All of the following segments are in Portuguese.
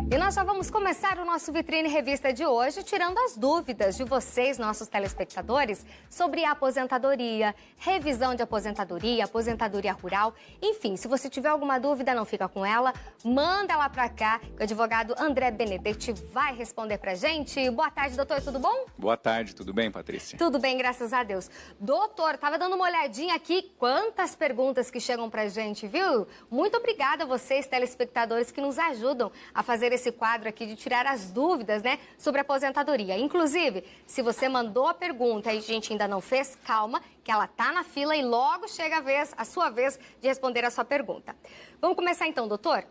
E nós já vamos começar o nosso Vitrine Revista de hoje, tirando as dúvidas de vocês, nossos telespectadores, sobre a aposentadoria, revisão de aposentadoria, aposentadoria rural. Enfim, se você tiver alguma dúvida, não fica com ela, manda ela pra cá, que o advogado André Benedetti vai responder pra gente. Boa tarde, doutor, tudo bom? Boa tarde, tudo bem, Patrícia? Tudo bem, graças a Deus. Doutor, tava dando uma olhadinha aqui, quantas perguntas que chegam pra gente, viu? Muito obrigada a vocês, telespectadores, que nos ajudam a fazer esse quadro aqui de tirar as dúvidas, né, sobre a aposentadoria. Inclusive, se você mandou a pergunta e a gente ainda não fez, calma, que ela tá na fila e logo chega a sua vez de responder a sua pergunta. Vamos começar então, doutor?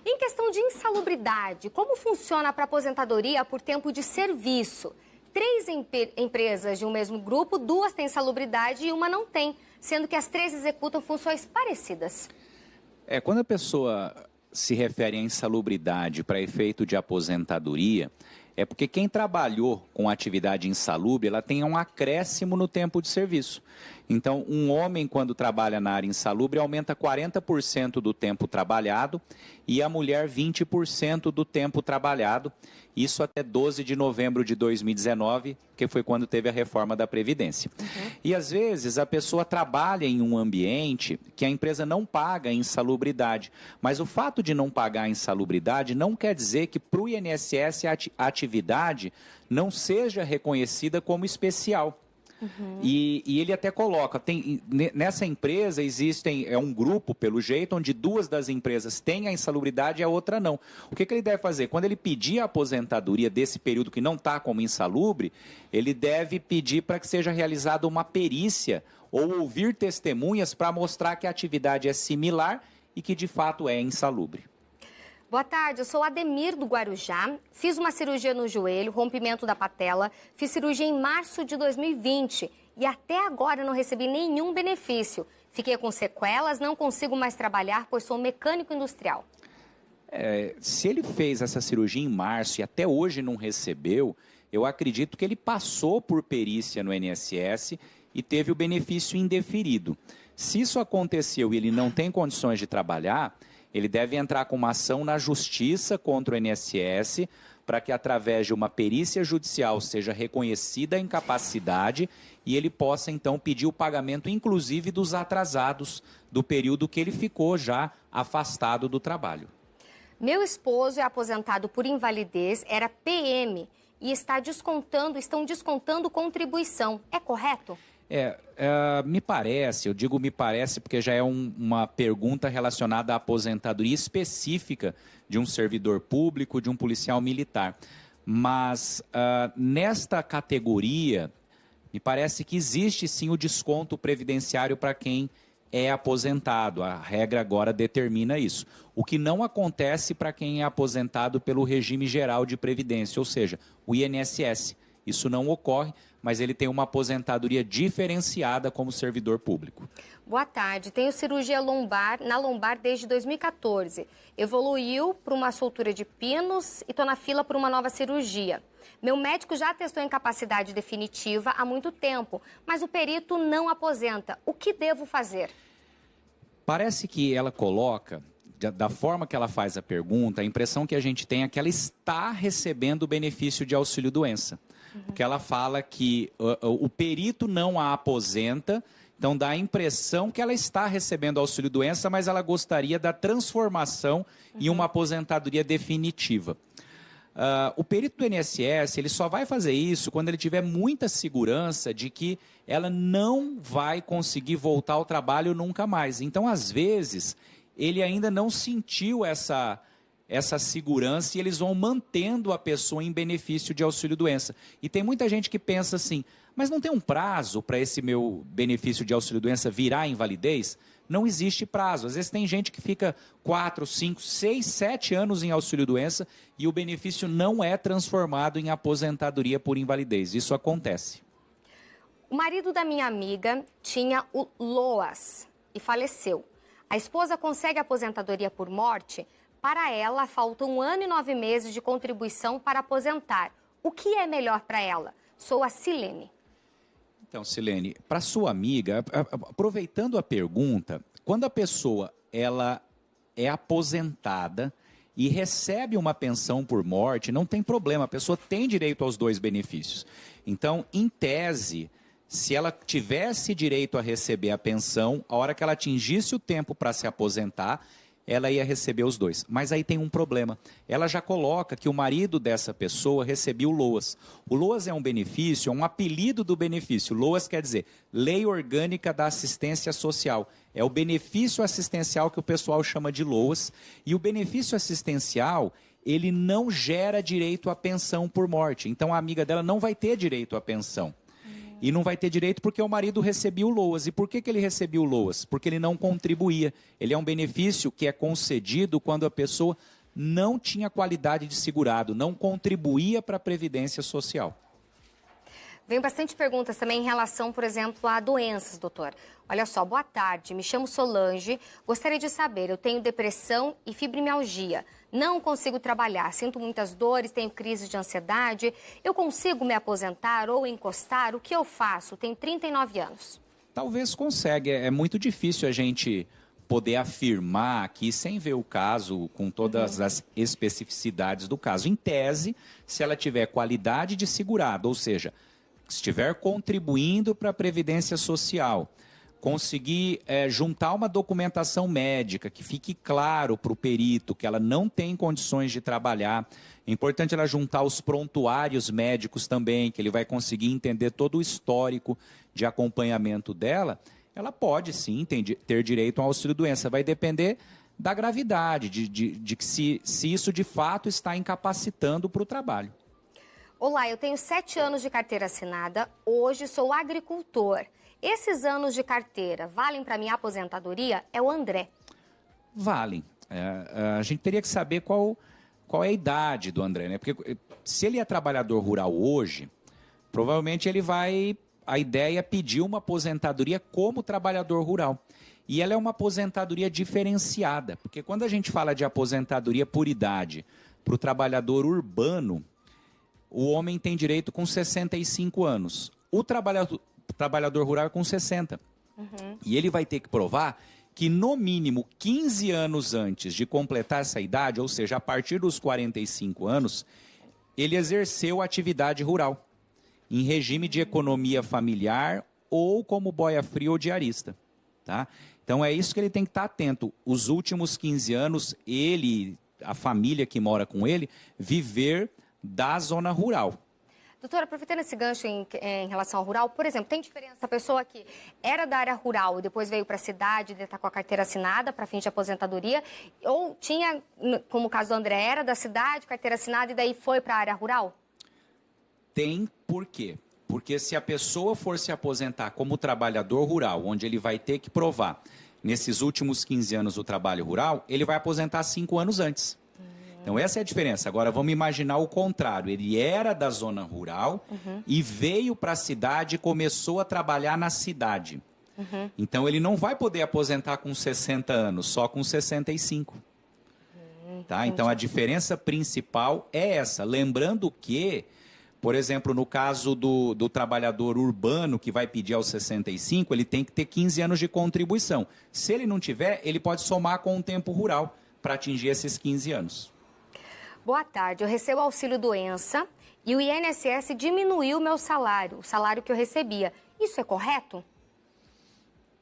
Em questão de insalubridade, como funciona para aposentadoria por tempo de serviço? 3 empresas de um mesmo grupo, 2 têm insalubridade e uma não tem, sendo que as 3 executam funções parecidas. Quando a pessoa se refere à insalubridade para efeito de aposentadoria, é porque quem trabalhou com atividade insalubre, ela tem um acréscimo no tempo de serviço. Então, um homem, quando trabalha na área insalubre, aumenta 40% do tempo trabalhado e a mulher 20% do tempo trabalhado. Isso até 12 de novembro de 2019, que foi quando teve a reforma da Previdência. E, às vezes, a pessoa trabalha em um ambiente que a empresa não paga a insalubridade. Mas o fato de não pagar a insalubridade não quer dizer que para o INSS a atividade não seja reconhecida como especial. E ele até coloca, nessa empresa é um grupo, pelo jeito, onde 2 das empresas têm a insalubridade e a outra não. O que ele deve fazer? Quando ele pedir a aposentadoria desse período que não está como insalubre, ele deve pedir para que seja realizada uma perícia ou ouvir testemunhas para mostrar que a atividade é similar e que de fato é insalubre. Boa tarde, eu sou Ademir do Guarujá, fiz uma cirurgia no joelho, rompimento da patela, fiz cirurgia em março de 2020 e até agora não recebi nenhum benefício. Fiquei com sequelas, não consigo mais trabalhar, pois sou mecânico industrial. Se ele fez essa cirurgia em março e até hoje não recebeu, eu acredito que ele passou por perícia no INSS e teve o benefício indeferido. Se isso aconteceu e ele não tem condições de trabalhar, ele deve entrar com uma ação na justiça contra o INSS para que, através de uma perícia judicial, seja reconhecida a incapacidade e ele possa, então, pedir o pagamento, inclusive, dos atrasados do período que ele ficou já afastado do trabalho. Meu esposo é aposentado por invalidez, era PM e estão descontando contribuição. É correto? Me parece, eu digo me parece porque já é uma pergunta relacionada à aposentadoria específica de um servidor público, de um policial militar. Mas nesta categoria, me parece que existe sim o desconto previdenciário para quem é aposentado. A regra agora determina isso. O que não acontece para quem é aposentado pelo regime geral de previdência, ou seja, o INSS. Isso não ocorre, mas ele tem uma aposentadoria diferenciada como servidor público. Boa tarde. Tenho cirurgia na lombar desde 2014. Evoluiu para uma soltura de pinos e estou na fila por uma nova cirurgia. Meu médico já testou incapacidade definitiva há muito tempo, mas o perito não aposenta. O que devo fazer? Parece que ela coloca, da forma que ela faz a pergunta, a impressão que a gente tem é que ela está recebendo o benefício de auxílio-doença. Porque ela fala que o perito não a aposenta, então dá a impressão que ela está recebendo auxílio-doença, mas ela gostaria da transformação em uma aposentadoria definitiva. O perito do INSS, ele só vai fazer isso quando ele tiver muita segurança de que ela não vai conseguir voltar ao trabalho nunca mais. Então, às vezes, ele ainda não sentiu essa segurança e eles vão mantendo a pessoa em benefício de auxílio-doença. E tem muita gente que pensa assim, mas não tem um prazo para esse meu benefício de auxílio-doença virar invalidez? Não existe prazo. Às vezes tem gente que fica 4, 5, 6, 7 anos em auxílio-doença e o benefício não é transformado em aposentadoria por invalidez. Isso acontece. O marido da minha amiga tinha o LOAS e faleceu. A esposa consegue aposentadoria por morte? Para ela, faltam 1 ano e 9 meses de contribuição para aposentar. O que é melhor para ela? Sou a Silene. Então, Silene, para sua amiga, aproveitando a pergunta, quando a pessoa ela é aposentada e recebe uma pensão por morte, não tem problema, a pessoa tem direito aos dois benefícios. Então, em tese, se ela tivesse direito a receber a pensão, a hora que ela atingisse o tempo para se aposentar, ela ia receber os dois. Mas aí tem um problema. Ela já coloca que o marido dessa pessoa recebia o LOAS. O LOAS é um benefício, é um apelido do benefício. LOAS quer dizer Lei Orgânica da Assistência Social. É o benefício assistencial que o pessoal chama de LOAS. E o benefício assistencial, ele não gera direito à pensão por morte. Então a amiga dela não vai ter direito à pensão. E não vai ter direito porque o marido recebia o LOAS. E por que ele recebia o LOAS? Porque ele não contribuía. Ele é um benefício que é concedido quando a pessoa não tinha qualidade de segurado, não contribuía para a Previdência Social. Vem bastante perguntas também em relação, por exemplo, a doenças, doutor. Olha só, boa tarde, me chamo Solange, gostaria de saber, eu tenho depressão e fibromialgia, não consigo trabalhar, sinto muitas dores, tenho crise de ansiedade, eu consigo me aposentar ou encostar? O que eu faço? Tenho 39 anos. Talvez consiga, é muito difícil a gente poder afirmar aqui sem ver o caso com todas as especificidades do caso. Em tese, se ela tiver qualidade de segurado, ou seja, estiver contribuindo para a Previdência Social, conseguir juntar uma documentação médica que fique claro para o perito que ela não tem condições de trabalhar. É importante ela juntar os prontuários médicos também, que ele vai conseguir entender todo o histórico de acompanhamento dela. Ela pode sim ter direito ao auxílio-doença. Vai depender da gravidade, de que se isso de fato está incapacitando para o trabalho. Olá, eu tenho 7 anos de carteira assinada, hoje sou agricultor. Esses anos de carteira valem para minha aposentadoria? É o André. Valem. A gente teria que saber qual é a idade do André, né? Porque se ele é trabalhador rural hoje, provavelmente a ideia é pedir uma aposentadoria como trabalhador rural. E ela é uma aposentadoria diferenciada, porque quando a gente fala de aposentadoria por idade para o trabalhador urbano, o homem tem direito com 65 anos. O trabalhador rural é com 60. E ele vai ter que provar que, no mínimo, 15 anos antes de completar essa idade, ou seja, a partir dos 45 anos, ele exerceu atividade rural, em regime de economia familiar ou como boia fria ou diarista. Tá? Então, é isso que ele tem que estar atento. Os últimos 15 anos, ele, a família que mora com ele, viver da zona rural. Doutora, aproveitando esse gancho em relação ao rural, por exemplo, tem diferença a pessoa que era da área rural e depois veio para a cidade, está com a carteira assinada para fim de aposentadoria, ou tinha, como o caso do André, era da cidade, carteira assinada e daí foi para a área rural? Tem por quê? Porque se a pessoa for se aposentar como trabalhador rural, onde ele vai ter que provar nesses últimos 15 anos do trabalho rural, ele vai aposentar 5 anos antes. Então, essa é a diferença. Agora, vamos imaginar o contrário. Ele era da zona rural e veio para a cidade e começou a trabalhar na cidade. Então, ele não vai poder aposentar com 60 anos, só com 65. Tá? Então, a diferença principal é essa. Lembrando que, por exemplo, no caso do trabalhador urbano que vai pedir aos 65, ele tem que ter 15 anos de contribuição. Se ele não tiver, ele pode somar com o tempo rural para atingir esses 15 anos. Boa tarde, eu recebo auxílio-doença e o INSS diminuiu o meu salário, o salário que eu recebia. Isso é correto?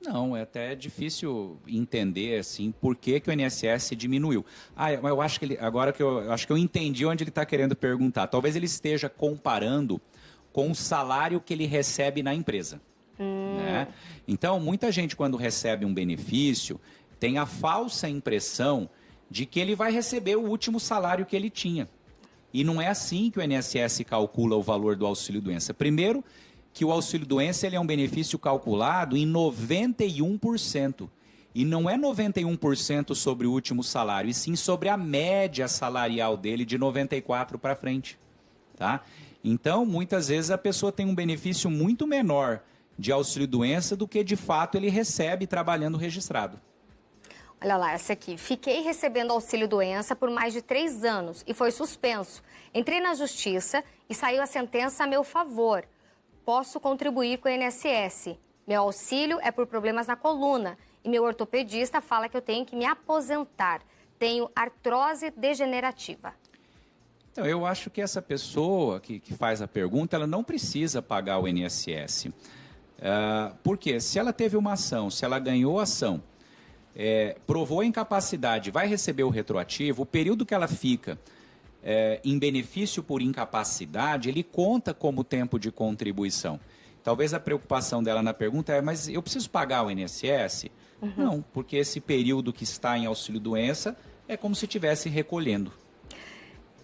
Não, é até difícil entender assim por que o INSS diminuiu. Eu acho que eu acho que eu entendi onde ele está querendo perguntar. Talvez ele esteja comparando com o salário que ele recebe na empresa. Né? Então, muita gente quando recebe um benefício tem a falsa impressão de que ele vai receber o último salário que ele tinha. E não é assim que o INSS calcula o valor do auxílio-doença. Primeiro, que o auxílio-doença ele é um benefício calculado em 91%. E não é 91% sobre o último salário, e sim sobre a média salarial dele de 94 para frente. Tá? Então, muitas vezes a pessoa tem um benefício muito menor de auxílio-doença do que de fato ele recebe trabalhando registrado. Olha lá, essa aqui. Fiquei recebendo auxílio-doença por mais de 3 anos e foi suspenso. Entrei na justiça e saiu a sentença a meu favor. Posso contribuir com o INSS. Meu auxílio é por problemas na coluna e meu ortopedista fala que eu tenho que me aposentar. tenho artrose degenerativa. Então, eu acho que essa pessoa que faz a pergunta, ela não precisa pagar o INSS. Porque se ela teve uma ação, se ela ganhou a ação, provou a incapacidade, vai receber o retroativo, o período que ela fica em benefício por incapacidade, ele conta como tempo de contribuição. Talvez a preocupação dela na pergunta mas eu preciso pagar o INSS? Uhum. Não, porque esse período que está em auxílio-doença é como se estivesse recolhendo.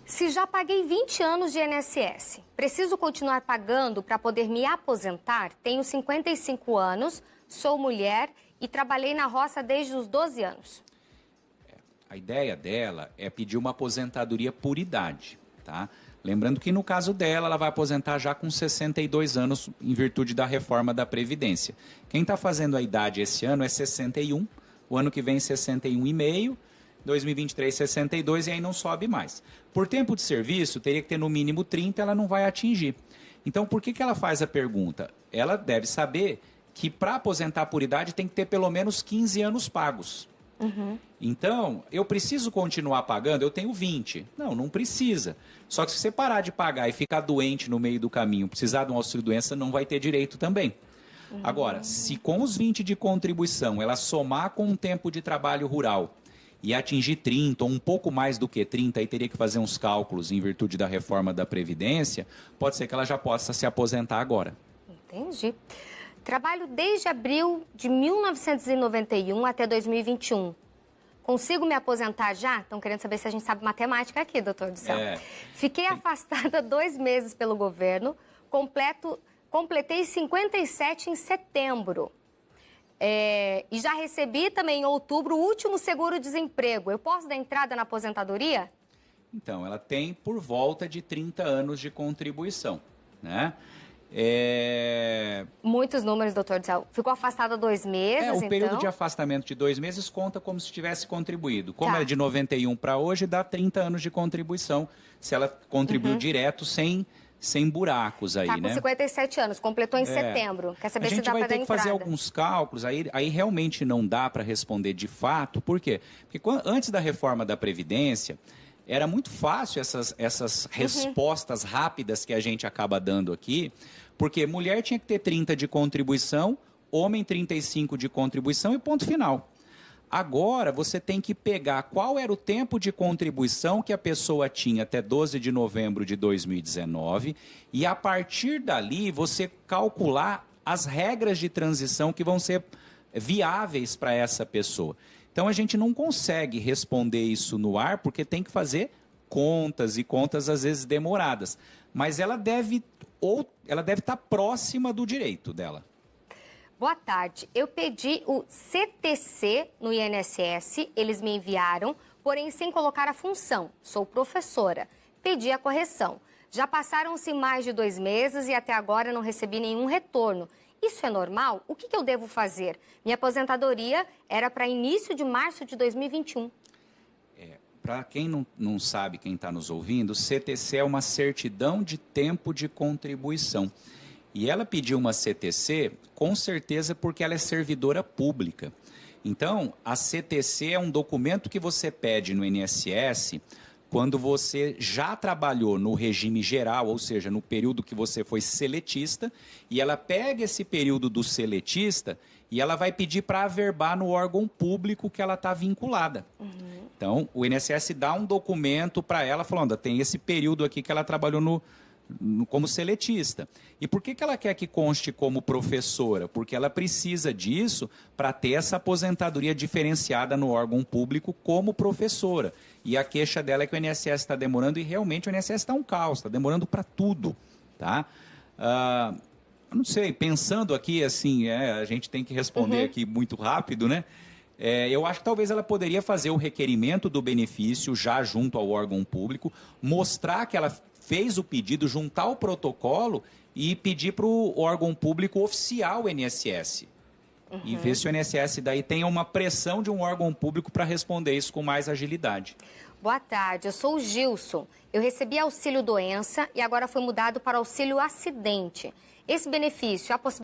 Se já paguei 20 anos de INSS, preciso continuar pagando para poder me aposentar? Tenho 55 anos, sou mulher e trabalhei na roça desde os 12 anos. A ideia dela é pedir uma aposentadoria por idade, tá? Lembrando que no caso dela, ela vai aposentar já com 62 anos em virtude da reforma da Previdência. Quem está fazendo a idade esse ano é 61, o ano que vem 61,5, 2023 62 e aí não sobe mais. Por tempo de serviço, teria que ter no mínimo 30, ela não vai atingir. Então, por que ela faz a pergunta? Ela deve saber que para aposentar por idade tem que ter pelo menos 15 anos pagos. Uhum. Então, eu preciso continuar pagando? Eu tenho 20. Não precisa. Só que se você parar de pagar e ficar doente no meio do caminho, precisar de um auxílio-doença, não vai ter direito também. Uhum. Agora, se com os 20 de contribuição, ela somar com um tempo de trabalho rural e atingir 30 ou um pouco mais do que 30, aí teria que fazer uns cálculos em virtude da reforma da Previdência, pode ser que ela já possa se aposentar agora. Entendi. Trabalho desde abril de 1991 até 2021. Consigo me aposentar já? Estão querendo saber se a gente sabe matemática aqui, doutor do céu. Fiquei afastada 2 meses pelo governo, completei 57 em setembro. E já recebi também em outubro o último seguro-desemprego. Eu posso dar entrada na aposentadoria? Então, ela tem por volta de 30 anos de contribuição, né? Muitos números, doutor do céu. Ficou afastada 2 meses, o período de afastamento de 2 meses conta como se tivesse contribuído. Como é de 91 para hoje, dá 30 anos de contribuição, se ela contribuiu direto sem buracos aí, né? Tá com 57 anos, completou em setembro. Quer saber se dá para dar entrada? A gente vai ter que fazer alguns cálculos, aí realmente não dá para responder de fato. Por quê? Porque antes da reforma da Previdência, era muito fácil essas respostas rápidas que a gente acaba dando aqui, porque mulher tinha que ter 30 de contribuição, homem 35 de contribuição e ponto final. Agora, você tem que pegar qual era o tempo de contribuição que a pessoa tinha até 12 de novembro de 2019 e, a partir dali, você calcular as regras de transição que vão ser viáveis para essa pessoa. Então, a gente não consegue responder isso no ar porque tem que fazer contas e contas, às vezes, demoradas. Mas ela deve estar próxima do direito dela. Boa tarde. Eu pedi o CTC no INSS, eles me enviaram, porém sem colocar a função. Sou professora. Pedi a correção. Já passaram-se mais de 2 meses e até agora não recebi nenhum retorno. Isso é normal? O que eu devo fazer? Minha aposentadoria era para início de março de 2021. Para quem não sabe, quem está nos ouvindo, CTC é uma certidão de tempo de contribuição. E ela pediu uma CTC, com certeza, porque ela é servidora pública. Então, a CTC é um documento que você pede no INSS quando você já trabalhou no regime geral, ou seja, no período que você foi seletista, e ela pega esse período do seletista e ela vai pedir para averbar no órgão público que ela está vinculada. Uhum. Então, o INSS dá um documento para ela falando, tem esse período aqui que ela trabalhou como seletista. E por que ela quer que conste como professora? Porque ela precisa disso para ter essa aposentadoria diferenciada no órgão público como professora. E a queixa dela é que o INSS está demorando, e realmente o INSS está um caos, está demorando para tudo. Tá? Não sei, pensando aqui assim, a gente tem que responder aqui muito rápido, né? Eu acho que talvez ela poderia fazer o requerimento do benefício já junto ao órgão público, mostrar que ela fez o pedido, juntar o protocolo e pedir para o órgão público oficial o INSS. E ver se o INSS daí tem uma pressão de um órgão público para responder isso com mais agilidade. Boa tarde, eu sou o Gilson. Eu recebi auxílio doença e agora foi mudado para auxílio acidente. Esse benefício, a possibilidade